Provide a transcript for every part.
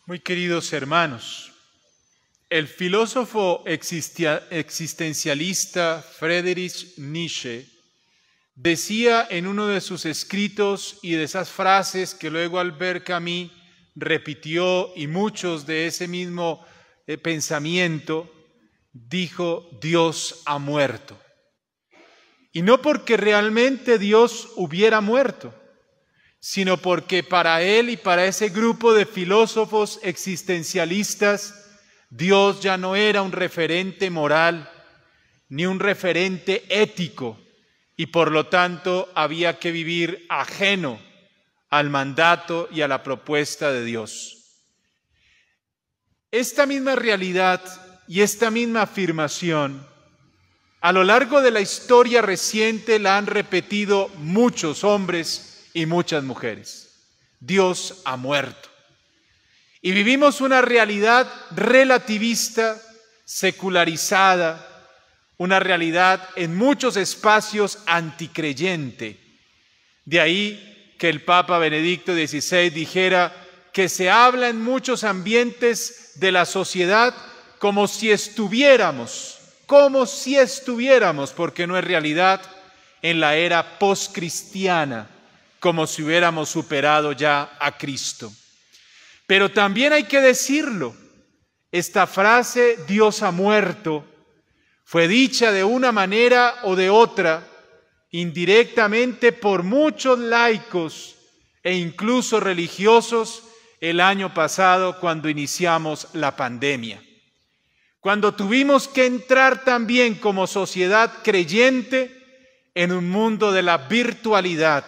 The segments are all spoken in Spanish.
Muy queridos hermanos, el filósofo existencialista Friedrich Nietzsche decía en uno de sus escritos, y de esas frases que luego Albert Camus repitió, y muchos de ese mismo pensamiento, dijo: Dios ha muerto. Y no porque realmente Dios hubiera muerto, sino porque para él y para ese grupo de filósofos existencialistas, Dios ya no era un referente moral, ni un referente ético, y por lo tanto había que vivir ajeno al mandato y a la propuesta de Dios. Esta misma realidad y esta misma afirmación, a lo largo de la historia reciente la han repetido muchos hombres y muchas mujeres. Dios ha muerto. Y vivimos una realidad relativista, secularizada, una realidad en muchos espacios anticreyente. De ahí que el Papa Benedicto XVI dijera que se habla en muchos ambientes de la sociedad como si estuviéramos, porque no es realidad, en la era postcristiana, como si hubiéramos superado ya a Cristo. Pero también hay que decirlo, esta frase, Dios ha muerto, fue dicha de una manera o de otra, indirectamente por muchos laicos e incluso religiosos el año pasado cuando iniciamos la pandemia. Cuando tuvimos que entrar también como sociedad creyente en un mundo de la virtualidad,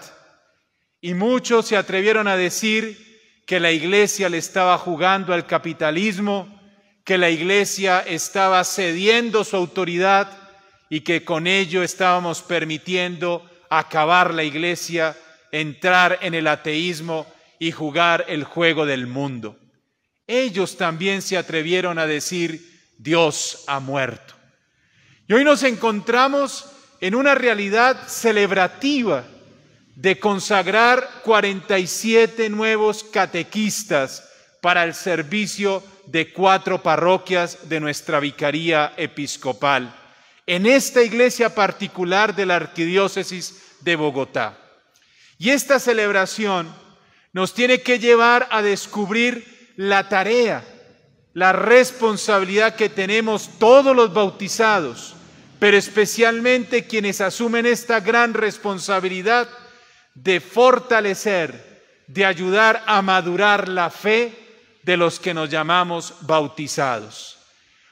y muchos se atrevieron a decir que la Iglesia le estaba jugando al capitalismo, que la Iglesia estaba cediendo su autoridad y que con ello estábamos permitiendo acabar la Iglesia, entrar en el ateísmo y jugar el juego del mundo. Ellos también se atrevieron a decir: Dios ha muerto. Y hoy nos encontramos en una realidad celebrativa de consagrar 47 nuevos catequistas para el servicio de 4 parroquias de nuestra vicaría episcopal, en esta iglesia particular de la Arquidiócesis de Bogotá. Y esta celebración nos tiene que llevar a descubrir la tarea, la responsabilidad que tenemos todos los bautizados, pero especialmente quienes asumen esta gran responsabilidad de fortalecer, de ayudar a madurar la fe de los que nos llamamos bautizados.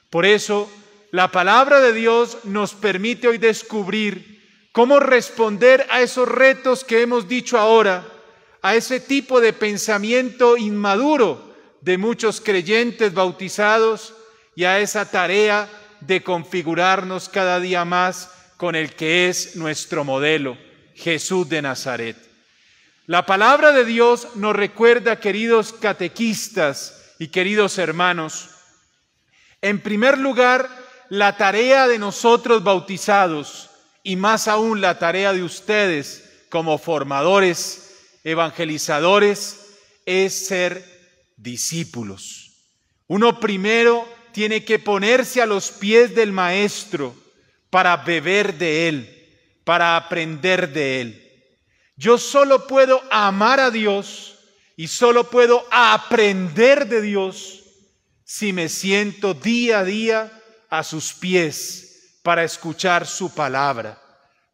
Por eso, la palabra de Dios nos permite hoy descubrir cómo responder a esos retos que hemos dicho ahora, a ese tipo de pensamiento inmaduro de muchos creyentes bautizados y a esa tarea de configurarnos cada día más con el que es nuestro modelo, Jesús de Nazaret. La palabra de Dios nos recuerda, queridos catequistas y queridos hermanos, en primer lugar, la tarea de nosotros bautizados y más aún la tarea de ustedes como formadores, evangelizadores, es ser discípulos. Uno primero tiene que ponerse a los pies del Maestro para beber de Él, para aprender de Él. Yo solo puedo amar a Dios y solo puedo aprender de Dios si me siento día a día a sus pies para escuchar su palabra,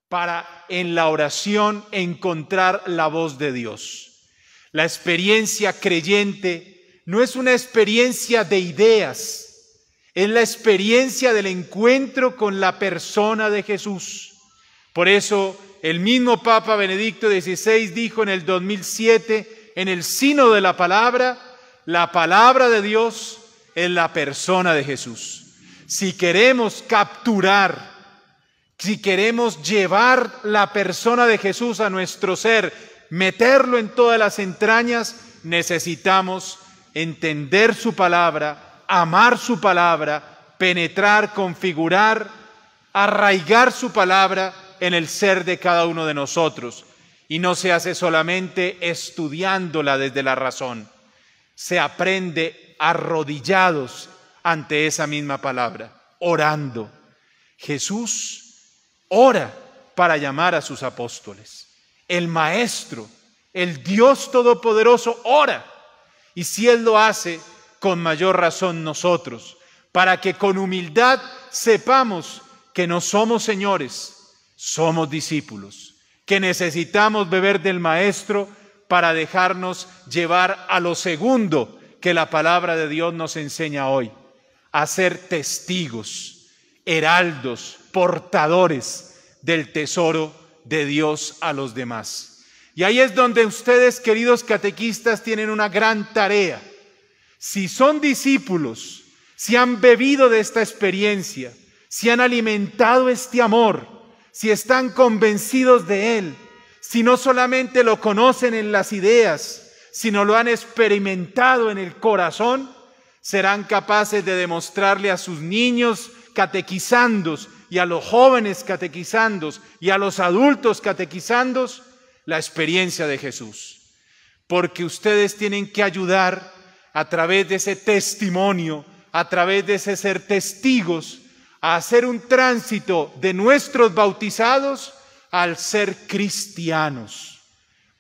para en la oración encontrar la voz de Dios. La experiencia creyente no es una experiencia de ideas, es la experiencia del encuentro con la persona de Jesús. Por eso el mismo Papa Benedicto XVI dijo en el 2007, en el Sínodo de la palabra de Dios es la persona de Jesús. Si queremos capturar, si queremos llevar la persona de Jesús a nuestro ser, meterlo en todas las entrañas, necesitamos entender su palabra, amar su palabra, penetrar, configurar, arraigar su palabra en el ser de cada uno de nosotros. Y no se hace solamente estudiándola desde la razón, se aprende arrodillados ante esa misma palabra, orando. Jesús ora para llamar a sus apóstoles. El Maestro, el Dios Todopoderoso, ora. Y si Él lo hace, con mayor razón nosotros, para que con humildad sepamos que no somos señores, somos discípulos, que necesitamos beber del Maestro para dejarnos llevar a lo segundo que la palabra de Dios nos enseña hoy, a ser testigos, heraldos, portadores del tesoro de Dios a los demás. Y ahí es donde ustedes, queridos catequistas, tienen una gran tarea. Si son discípulos, si han bebido de esta experiencia, si han alimentado este amor, si están convencidos de él, si no solamente lo conocen en las ideas, sino lo han experimentado en el corazón, serán capaces de demostrarle a sus niños catequizandos y a los jóvenes catequizandos y a los adultos catequizandos la experiencia de Jesús. Porque ustedes tienen que ayudar a través de ese testimonio, a través de ese ser testigos, a hacer un tránsito de nuestros bautizados al ser cristianos.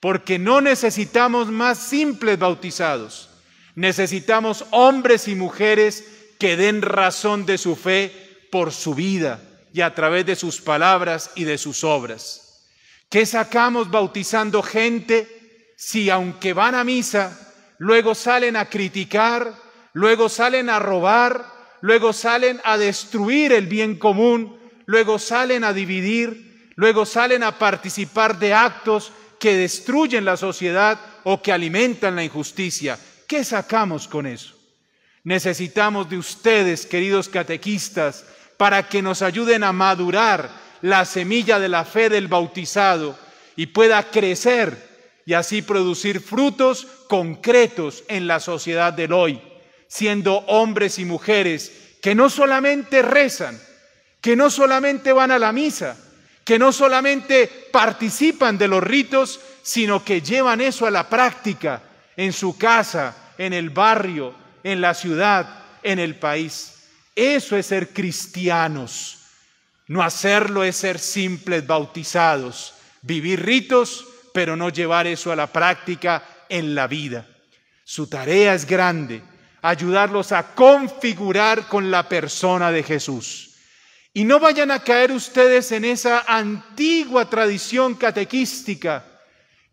Porque no necesitamos más simples bautizados, necesitamos hombres y mujeres que den razón de su fe por su vida y a través de sus palabras y de sus obras. ¿Qué sacamos bautizando gente si aunque van a misa, luego salen a criticar, luego salen a robar, luego salen a destruir el bien común, luego salen a dividir, luego salen a participar de actos que destruyen la sociedad o que alimentan la injusticia? ¿Qué sacamos con eso? Necesitamos de ustedes, queridos catequistas, para que nos ayuden a madurar la semilla de la fe del bautizado y pueda crecer y así producir frutos concretos en la sociedad del hoy, siendo hombres y mujeres que no solamente rezan, que no solamente van a la misa, que no solamente participan de los ritos, sino que llevan eso a la práctica en su casa, en el barrio, en la ciudad, en el país. Eso es ser cristianos. No hacerlo es ser simples bautizados, vivir ritos, pero no llevar eso a la práctica en la vida. Su tarea es grande, ayudarlos a configurar con la persona de Jesús. Y no vayan a caer ustedes en esa antigua tradición catequística,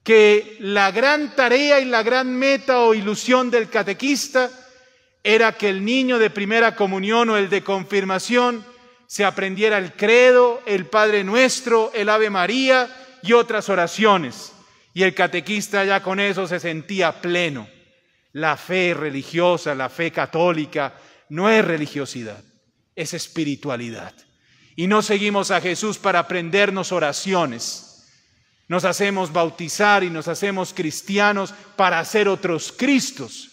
que la gran tarea y la gran meta o ilusión del catequista era que el niño de primera comunión o el de confirmación se aprendiera el credo, el Padre Nuestro, el Ave María y otras oraciones. Y el catequista ya con eso se sentía pleno. La fe religiosa, la fe católica, no es religiosidad, es espiritualidad. Y no seguimos a Jesús para aprendernos oraciones. Nos hacemos bautizar y nos hacemos cristianos para ser otros Cristos.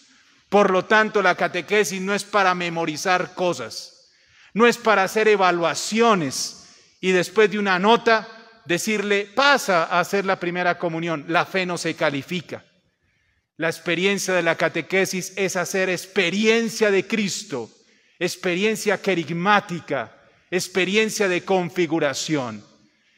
Por lo tanto, la catequesis no es para memorizar cosas, no es para hacer evaluaciones y después de una nota decirle pasa a hacer la primera comunión. La fe no se califica. La experiencia de la catequesis es hacer experiencia de Cristo, experiencia querigmática, experiencia de configuración.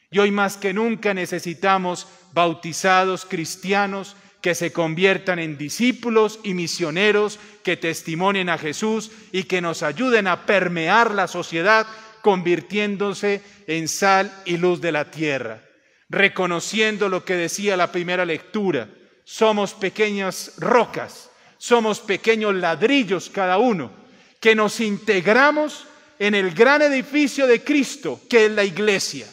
Y hoy más que nunca necesitamos bautizados cristianos que se conviertan en discípulos y misioneros que testimonien a Jesús y que nos ayuden a permear la sociedad convirtiéndose en sal y luz de la tierra, reconociendo lo que decía la primera lectura. Somos pequeñas rocas, somos pequeños ladrillos cada uno, que nos integramos en el gran edificio de Cristo, que es la iglesia,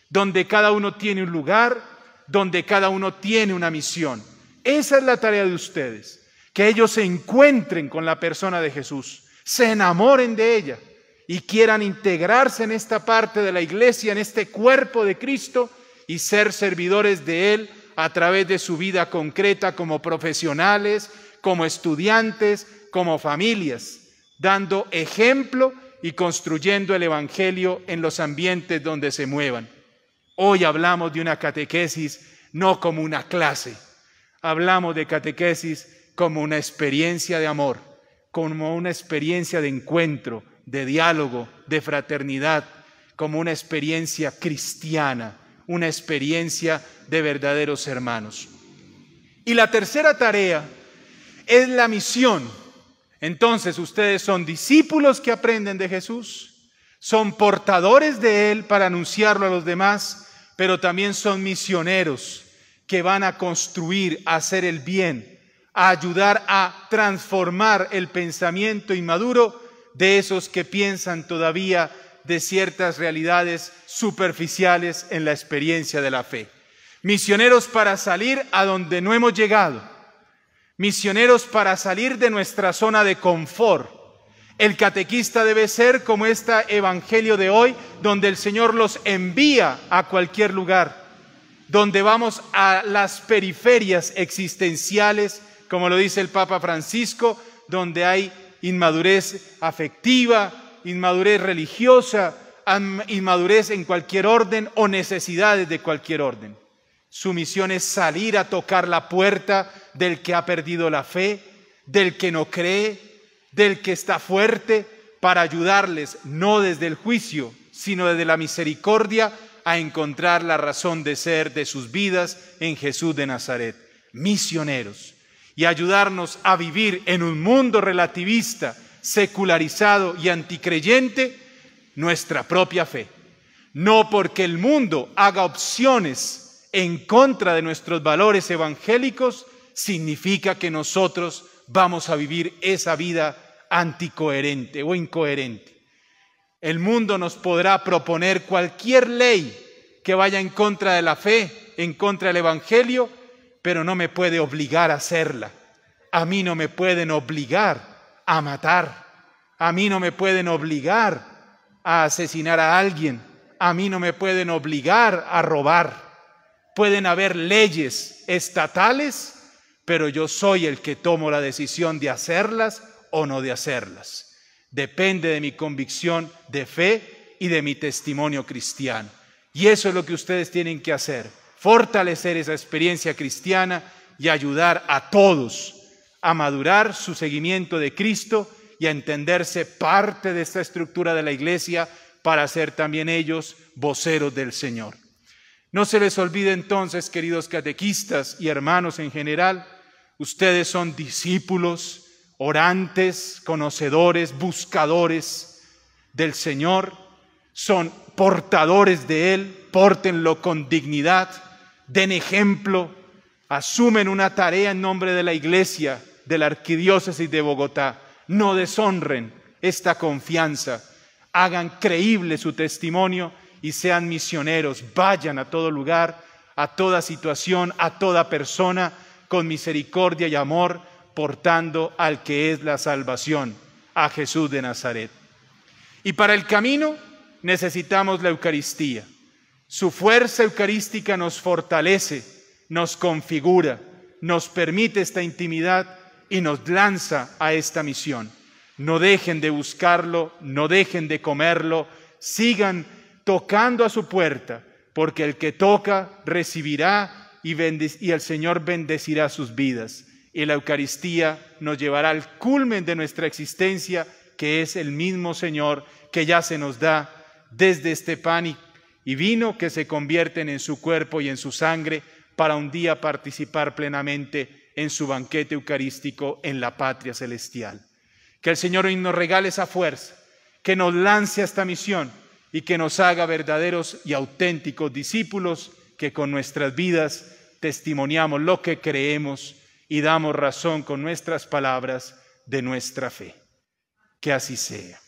donde cada uno tiene un lugar, donde cada uno tiene una misión. Esa es la tarea de ustedes, que ellos se encuentren con la persona de Jesús, se enamoren de ella y quieran integrarse en esta parte de la iglesia, en este cuerpo de Cristo y ser servidores de Él a través de su vida concreta como profesionales, como estudiantes, como familias, dando ejemplo y construyendo el Evangelio en los ambientes donde se muevan. Hoy hablamos de una catequesis no como una clase, hablamos de catequesis como una experiencia de amor, como una experiencia de encuentro, de diálogo, de fraternidad, como una experiencia cristiana, una experiencia de verdaderos hermanos. Y la tercera tarea es la misión. Entonces, ustedes son discípulos que aprenden de Jesús, son portadores de Él para anunciarlo a los demás, pero también son misioneros que van a construir, a hacer el bien, a ayudar a transformar el pensamiento inmaduro de esos que piensan todavía de ciertas realidades superficiales en la experiencia de la fe. Misioneros para salir a donde no hemos llegado. Misioneros para salir de nuestra zona de confort. El catequista debe ser como este evangelio de hoy, donde el Señor los envía a cualquier lugar, donde vamos a las periferias existenciales, como lo dice el Papa Francisco, donde hay inmadurez afectiva, inmadurez religiosa, inmadurez en cualquier orden o necesidades de cualquier orden. Su misión es salir a tocar la puerta del que ha perdido la fe, del que no cree, del que está fuerte, para ayudarles, no desde el juicio, sino desde la misericordia, a encontrar la razón de ser de sus vidas en Jesús de Nazaret. Misioneros. Y ayudarnos a vivir en un mundo relativista, secularizado y anticreyente, nuestra propia fe. No porque el mundo haga opciones en contra de nuestros valores evangélicos, significa que nosotros vamos a vivir esa vida anticoherente o incoherente. El mundo nos podrá proponer cualquier ley que vaya en contra de la fe, en contra del evangelio, pero no me puede obligar a hacerla. A mí no me pueden obligar a matar. A mí no me pueden obligar a asesinar a alguien. A mí no me pueden obligar a robar. Pueden haber leyes estatales, pero yo soy el que tomo la decisión de hacerlas o no de hacerlas. Depende de mi convicción de fe y de mi testimonio cristiano. Y eso es lo que ustedes tienen que hacer. Fortalecer esa experiencia cristiana y ayudar a todos a madurar su seguimiento de Cristo y a entenderse parte de esta estructura de la Iglesia para ser también ellos voceros del Señor. No se les olvide entonces, queridos catequistas y hermanos en general, ustedes son discípulos, orantes, conocedores, buscadores del Señor, son portadores de Él, pórtenlo con dignidad, den ejemplo, asumen una tarea en nombre de la Iglesia, de la Arquidiócesis de Bogotá. No deshonren esta confianza, hagan creíble su testimonio y sean misioneros, vayan a todo lugar, a toda situación, a toda persona, con misericordia y amor, portando al que es la salvación, a Jesús de Nazaret. Y para el camino necesitamos la Eucaristía. Su fuerza eucarística nos fortalece, nos configura, nos permite esta intimidad y nos lanza a esta misión. No dejen de buscarlo, no dejen de comerlo, sigan tocando a su puerta, porque el que toca recibirá y el Señor bendecirá sus vidas. Y la Eucaristía nos llevará al culmen de nuestra existencia, que es el mismo Señor que ya se nos da desde este pan y vino que se convierten en su cuerpo y en su sangre para un día participar plenamente en su banquete eucarístico en la patria celestial. Que el Señor hoy nos regale esa fuerza, que nos lance a esta misión y que nos haga verdaderos y auténticos discípulos que con nuestras vidas testimoniamos lo que creemos y damos razón con nuestras palabras de nuestra fe. Que así sea.